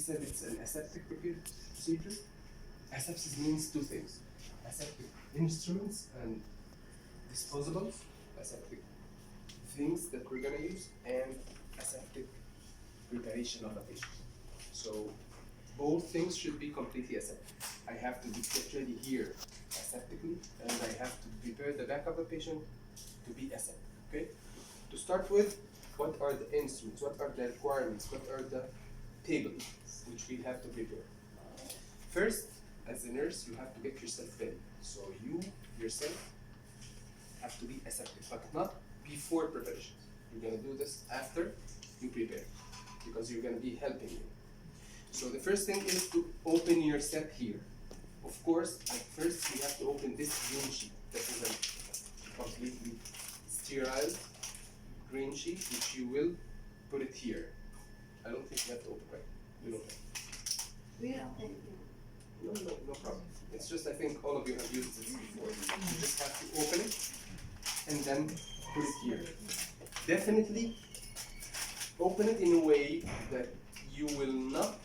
said it's an aseptic procedure. Asepsis means two things: aseptic instruments and disposables, aseptic things that we're going to use, and aseptic preparation of a patient. So both things should be completely aseptic. I have to be get ready here aseptically, and I have to prepare the back of the patient to be aseptic. Okay? To start with, what are the instruments? What are the requirements? What are the tables which we have to prepare? First, as a nurse, you have to get yourself ready. So you yourself have to be aseptic, but not before preparations. You're going to do this after you prepare, because you're going to be helping me. So the first thing is to open your set here. Of course, at first we have to open this green sheet. This is a completely sterile green sheet, which you will put it here. I don't think you have to open, right? You don't have. We don't think No problem. It's just, I think all of you have used this before. You just have to open it and then put it here. Definitely open it in a way that you will not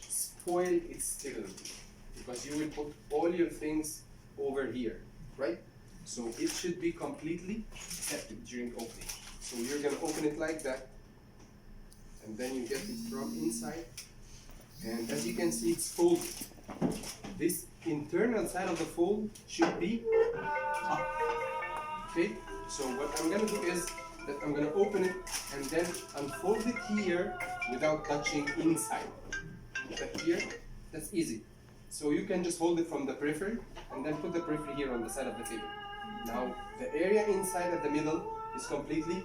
spoil its sterility, because you will put all your things over here, right? So it should be completely aseptic during opening. So you're going to open it like that, and then you get it from inside. And as you can see, it's folded. This internal side of the fold should be up. Okay? So what I'm going to do is that I'm going to open it and then unfold it here without touching inside. But here, that's easy. So you can just hold it from the periphery and then put the periphery here on the side of the table. Now, the area inside at the middle is completely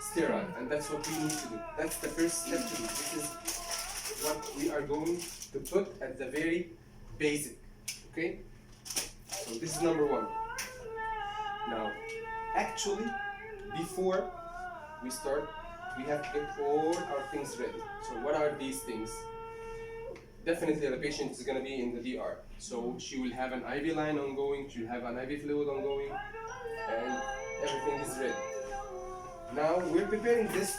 sterile, and that's what we need to do. That's the first step to do. This is what we are going to put at the very basic. Okay? So this is number one. Now, actually, before we start, we have to get all our things ready. So what are these things? Definitely the patient is going to be in the DR. So she will have an IV line ongoing, she'll have an IV fluid ongoing, and everything is ready. Now we're preparing this,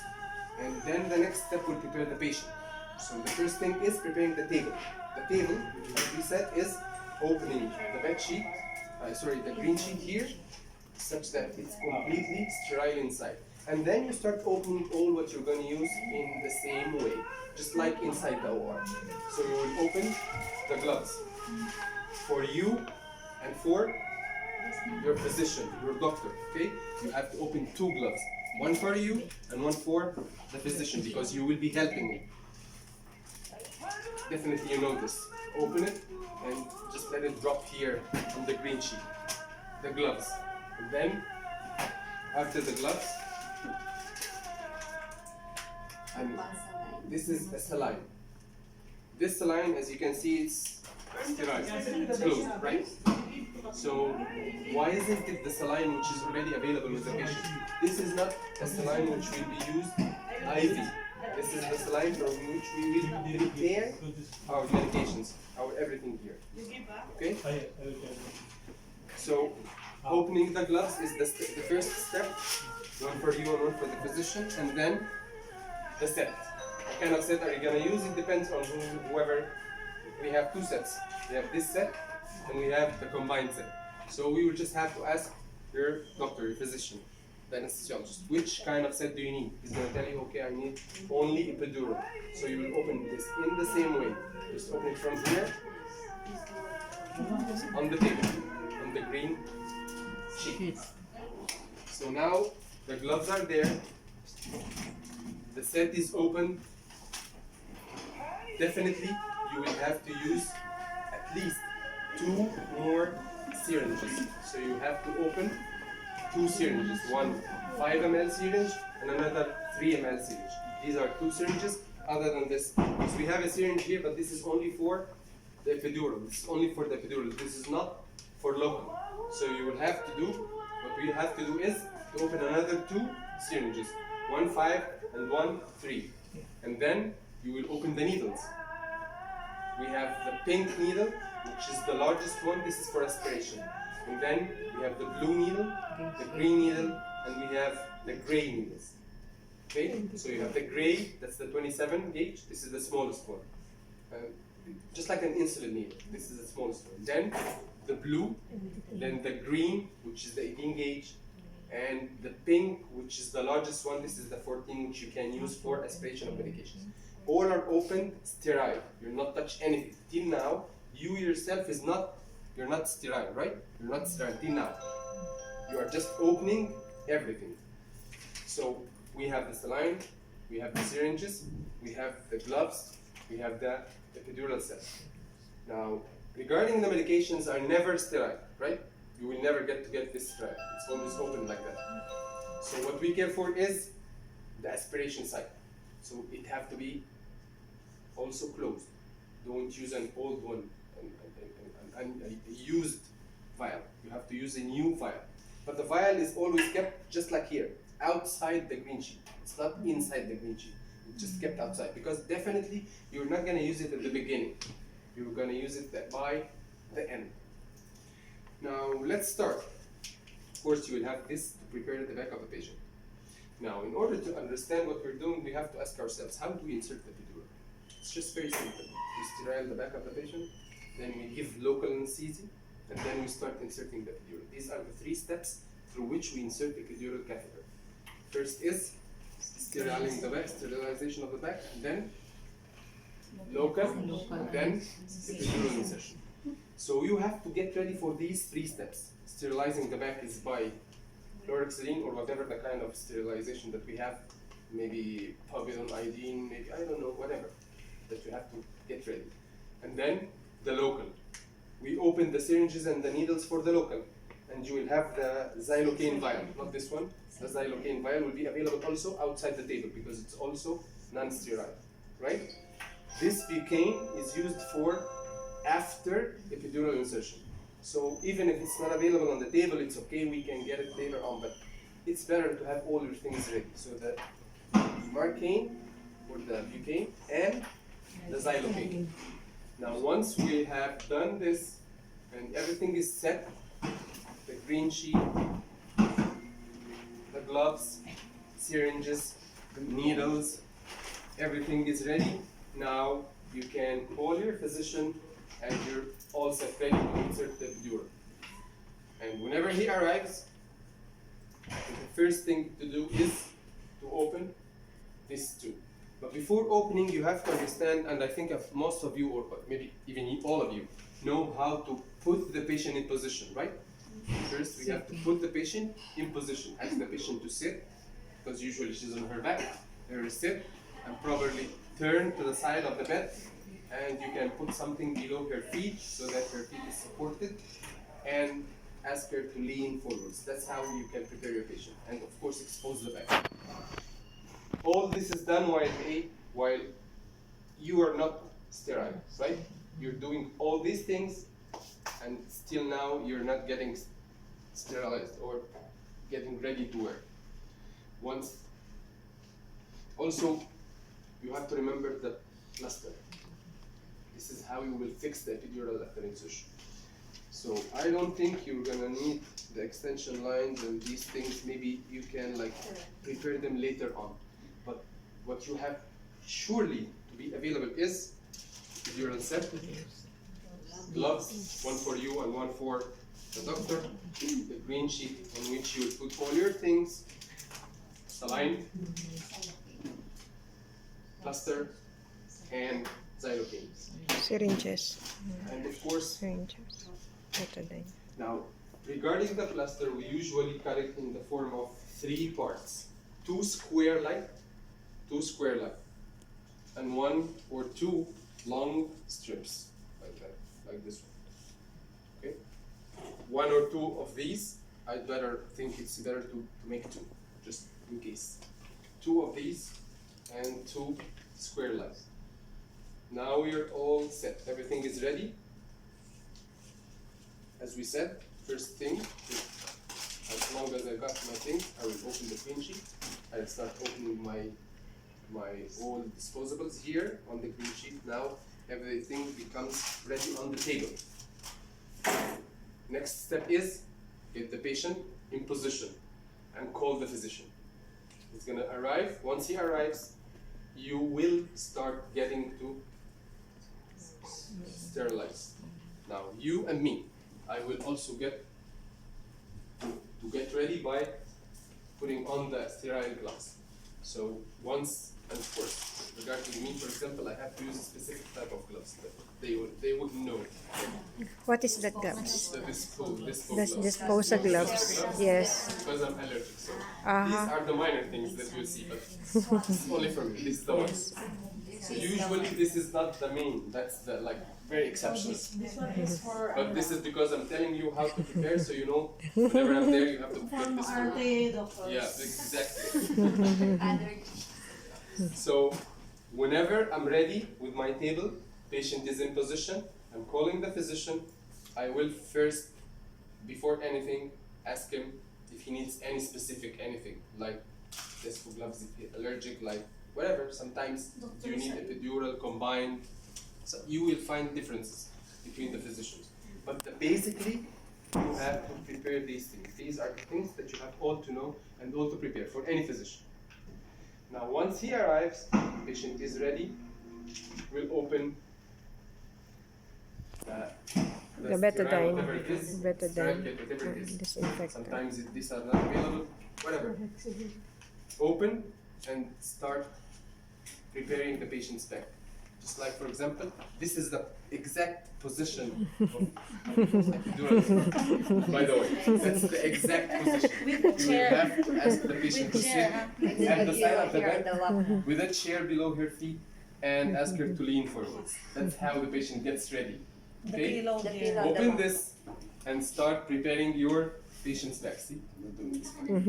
and then the next step will prepare the patient. So the first thing is preparing the table. The table, as we said, is opening the bed sheet, the green sheet here, such that it's completely sterile inside. And then you start opening all what you're going to use in the same way, just like inside the OR. So you will open the gloves for you and for your physician, your doctor, okay? You have to open two gloves, one for you and one for the physician, because you will be helping me. Definitely you know this. Open it and just let it drop here on the green sheet, the gloves. And then, after the gloves, and this is a saline. This saline, as you can see, it's sterile. It's closed, right? So why isn't it the saline which is already available with the patient? This is not a saline which will be used IV. This is the saline from which we will prepare our medications, our everything here. Okay? So opening the gloves is the first step, one for you and one for the physician, and then the set. What kind of set are you going to use? It depends on whoever. We have two sets. We have this set and we have the combined set. So we will just have to ask your doctor, your physician, the anesthesiologist, which kind of set do you need? He's going to tell you, okay, I need only epidural. So you will open this in the same way. Just open it from here on the table, on the green sheet. So now the gloves are there. The set is open. Definitely you will have to use at least 2 more syringes. So you have to open 2 syringes, one 5 ml syringe and another 3 ml syringe. These are 2 syringes. Other than this, so we have a syringe here, but this is only for the epidural. This is only for the epidural. This is not for local. So you will have to do, what we have to do is to open another 2 syringes, one 5 and one 3. And then you will open the needles. We have the pink needle, which is the largest one. This is for aspiration. And then we have the blue needle, the green needle, and we have the gray needles. Okay, so you have the gray, that's the 27 gauge, this is the smallest one. Just like an insulin needle, this is the smallest one. Then the blue, then the green, which is the 18 gauge, and the pink, which is the largest one, this is the 14, which you can use for aspiration of medications. All are open, sterile. You're not touch anything. Till now, you yourself you're not sterile, right? You're not sterile till now. You are just opening everything. So we have the saline, we have the syringes, we have the gloves, we have the epidural set. Now, regarding the medications are never sterile, right? You will never get this sterile. It's always open like that. So what we care for is the aspiration site. So it have to be also closed. Don't use an old one, a used vial. You have to use a new vial. But the vial is always kept just like here, outside the green sheet. It's not inside the green sheet. It's just kept outside because definitely you're not going to use it at the beginning. You're going to use it by the end. Now let's start. Of course, you will have this to prepare the back of the patient. Now, in order to understand what we're doing, we have to ask ourselves, how do we insert the epidural? It's just very simple. We sterile the back of the patient, then we give local anesthesia, and then we start inserting the epidural. These are the 3 steps through which we insert the epidural catheter. First is sterilization of the back, and then local, and then epidural insertion. So you have to get ready for these 3 steps. Sterilizing the back is by chlorhexidine or whatever the kind of sterilization that we have, maybe povidone, iodine, maybe, I don't know, whatever, that you have to get ready. And then the local. We open the syringes and the needles for the local. And you will have the xylocaine vial, not this one. The xylocaine vial will be available also outside the table because it's also non-sterile, right? This bucane is used for after epidural insertion. So even if it's not available on the table, it's okay, we can get it later on, but it's better to have all your things ready. So the marcaine or the bucane and the xylocaine. Now once we have done this and everything is set, the green sheet, the gloves, syringes, the needles, everything is ready. Now you can call your physician and you're all set ready to insert the epidural. And whenever he arrives, the first thing to do is to open this tube. But before opening, you have to understand, and I think most of you, or maybe even all of you, know how to put the patient in position, right? First, we have to put the patient in position. Ask the patient to sit, because usually she's on her back. Let her sit and properly turn to the side of the bed, and you can put something below her feet so that her feet is supported, and ask her to lean forwards. That's how you can prepare your patient, and of course expose the back. All this is done while you are not sterile, right? You're doing all these things, and still now you're not getting sterilized or getting ready to wear. Once, also, you have to remember the plaster. This is how you will fix the epidural after insertion. So I don't think you're gonna need the extension lines and these things. Maybe you can like prepare them later on. But what you have surely to be available is epidural set, gloves, one for you and one for the doctor, the green sheet on which you will put all your things, saline, plaster, and xylocaine. Syringes. And of course, Syringes. Betadine. now regarding the plaster, we usually cut it in the form of 3 parts. 2 square like, and 1 or 2 long strips, like that, like this one. Okay? 1 or 2 of these, I'd think it's better to make 2, just in case. 2 of these and 2 square lines. Now we're all set. Everything is ready. As we said, first thing, as long as I got my thing, I will open the green sheet. I'll start opening my old disposables here on the green sheet. Now everything becomes ready on the table. Next step is get the patient in position and call the physician. He's gonna arrive. Once he arrives, you will start getting to sterilize. Now, you and me, I will also get to get ready by putting on the sterile gloves. So once, and of course, regarding me, for example, I have to use a specific type of gloves that they would know. What is that gloves? The disposable That's gloves. disposal gloves. Yes. Because I'm allergic, so Uh-huh. these are the minor things that you see, but it's only for me. This is the one. So usually this is not the main. That's the like very exceptional. This one is for. But this is because I'm telling you how to prepare, so you know whenever I'm there, you have to prepare From this our for. day doctors. Yeah, exactly. So whenever I'm ready with my table, patient is in position, I'm calling the physician. I will first, before anything, ask him if he needs any specific anything, like this for gloves, if he's allergic, like whatever. Sometimes you need epidural combined. So you will find differences between the physicians. But basically, you have to prepare these things. These are the things that you have all to know and all to prepare for any physician. Now, once he arrives, patient is ready. We'll open The betadine. whatever it is, Betadine. sterile kit, whatever it is. Disinfectant. Sometimes these are not available, whatever. Open and start preparing the patient's back. Just like, for example, this is the exact position of epidural. By the way, that's the exact position. With the You will chair. have to ask the patient to With sit chair. at the side of the bed with a chair below her feet and ask her to lean forwards. That's how the patient gets ready. The Okay? pillow here. Open this and start preparing your patient's back. See? I'm not doing this for you.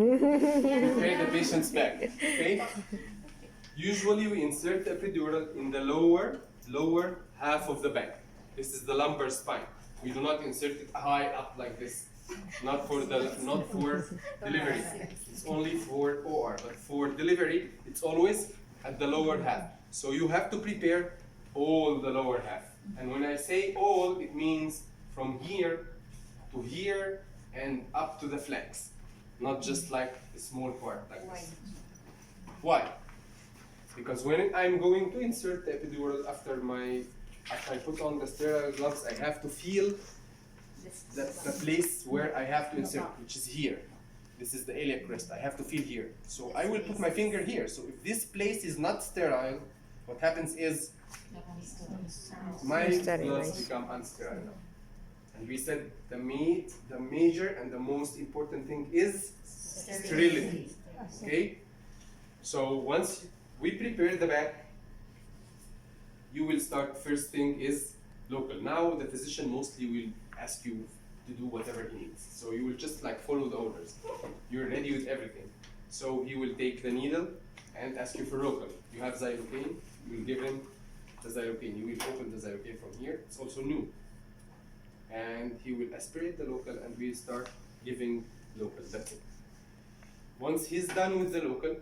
Prepare the patient's back. Okay? Usually we insert the epidural in the lower half of the back. This is the lumbar spine. We do not insert it high up like this. Not for delivery. It's only for OR, but for delivery, it's always at the lower half. So you have to prepare all the lower half. And when I say all, it means from here to here and up to the flanks, not just like a small part like this. Why? Because when I'm going to insert the epidural after I put on the sterile gloves, I have to feel the place where I have to insert, which is here. This is the iliac crest. I have to feel here. So I will put my finger here. So if this place is not sterile, what happens is my gloves become unsterile now. And we said the major and the most important thing is sterility. Okay? So once we prepare the back, you will start, first thing is local. Now the physician mostly will ask you to do whatever he needs. So you will just like follow the orders. You're ready with everything. So he will take the needle and ask you for local. You have xylocaine, you will give him the xylocaine. You will open the xylocaine from here. It's also new. And he will aspirate the local and we'll start giving local. That's it. Once he's done with the local,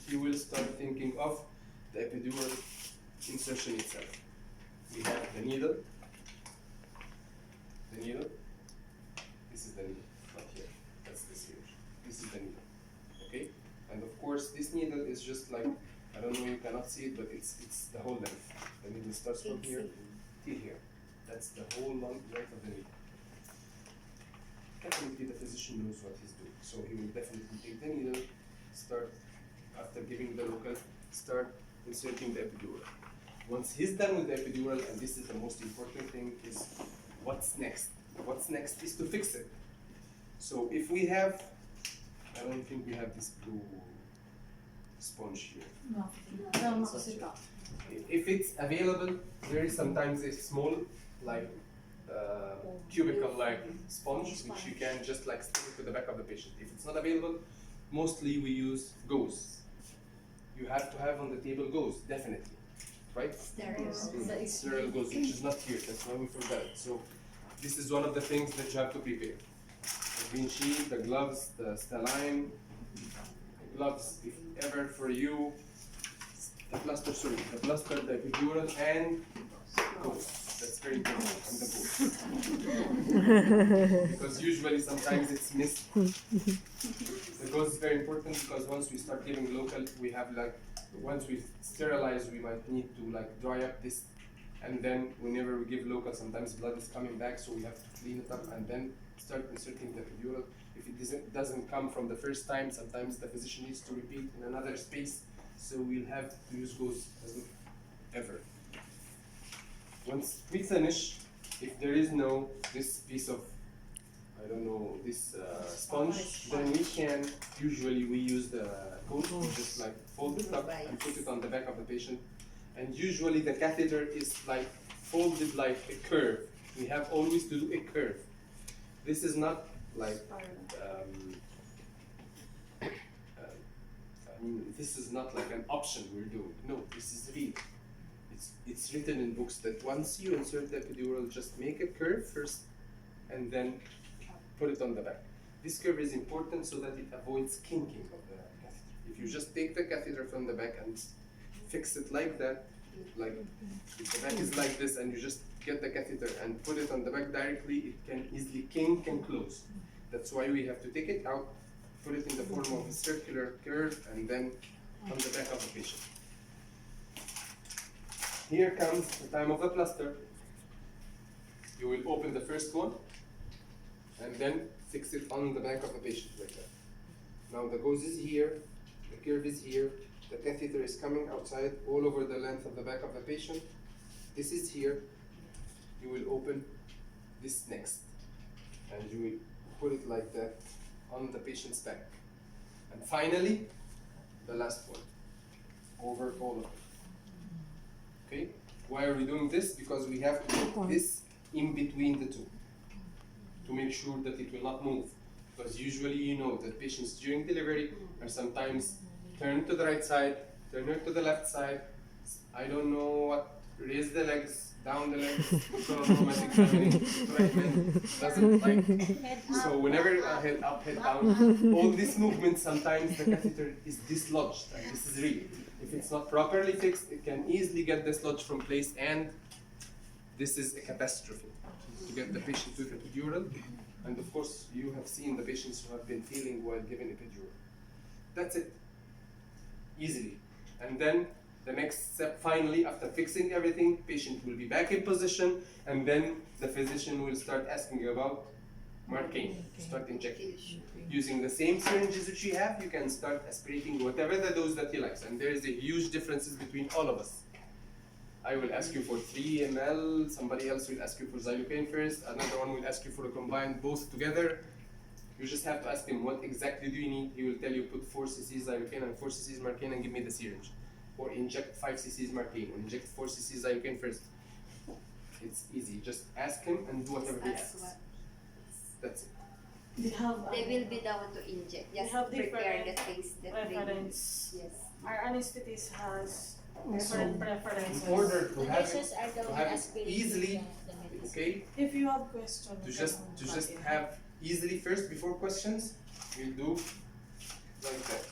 he will start thinking of the epidural insertion itself. We have the needle. The needle. This is the needle, not here. That's this here. This is the needle. Okay? And of course, this needle is just like, I don't know, you cannot see it, but it's the whole length. The needle starts from here till here. That's the whole length of the needle. Definitely the physician knows what he's doing. So he will definitely take the needle, start, after giving the local, start inserting the epidural. Once he's done with the epidural, and this is the most important thing, is what's next? What's next is to fix it. So if we have, I don't think we have this blue sponge here. No, sit down. If it's available, there is sometimes a small, like, cubicle-like sponge, which you can just like stick it to the back of the patient. If it's not available, mostly we use gauze. You have to have on the table gauze, definitely, right? Sterile gauze, which is not here. That's why we forgot it. So this is one of the things that you have to prepare. The green sheet, the gloves, the saline, the gloves, if ever for you, the plaster, the epidural, and gauze. That's very important, and the gauze. Because usually sometimes it's missed. The gauze is very important because once we start giving local, we have like, once we sterilize, we might need to like dry up this, and then whenever we give local, sometimes blood is coming back, so we have to clean it up and then start inserting the epidural. If it doesn't come from the first time, sometimes the physician needs to repeat in another space, so we'll have to use gauze as ever. Once we finish, if there is no this piece of, I don't know, this sponge, then we can, usually we use the gauze to just like fold it up and put it on the back of the patient. And usually the catheter is like folded like a curve. We have always to do a curve. This is not like, I mean, this is not like an option we're doing. No, this is real. It's written in books that once you insert the epidural, just make a curve first and then put it on the back. This curve is important so that it avoids kinking of the catheter. If you just take the catheter from the back and fix it like that, like if the back is like this and you just get the catheter and put it on the back directly, it can easily kink and close. That's why we have to take it out, put it in the form of a circular curve, and then on the back of the patient. Here comes the time of the plaster. You will open the first one and then fix it on the back of the patient like that. Now the gauze is here, the curve is here, the catheter is coming outside all over the length of the back of the patient. This is here. You will open this next and you will put it like that on the patient's back. And finally, the last one, over all of it. Okay? Why are we doing this? Because we have to put this in between the two to make sure that it will not move. Because usually you know that patients during delivery are sometimes turn to the right side, turn to the left side, I don't know what, raise the legs, down the legs, doesn't like. So whenever head up, head down, all these movements, sometimes the catheter is dislodged, and this is real. If it's not properly fixed, it can easily get dislodged from place, and this is a catastrophe to get the patient with epidural. And of course, you have seen the patients who have been feeling while giving epidural. That's it, easily. And then the next step, finally, after fixing everything, patient will be back in position, and then the physician will start asking about Marcaine, start injecting. Using the same syringes which you have, you can start aspirating whatever the dose that he likes, and there is a huge differences between all of us. I will ask you for 3 ml, somebody else will ask you for xylocaine first, another one will ask you for a combined both together. You just have to ask him what exactly do you need. He will tell you put 4 cc xylocaine and 4 cc Marcaine and give me the syringe. Or inject 5 cc Marcaine, or inject 4 cc xylocaine first. It's easy, just ask him and do whatever he asks. That's it. They They will be the one to inject. They Just have prepare the different things that they need. preference. Yes. Our anesthetist has So, different preferences. In order to The have nurses are the to one have it aspirating easily, the medicine. okay, If you have questions, to just have easily first before questions, we do like that.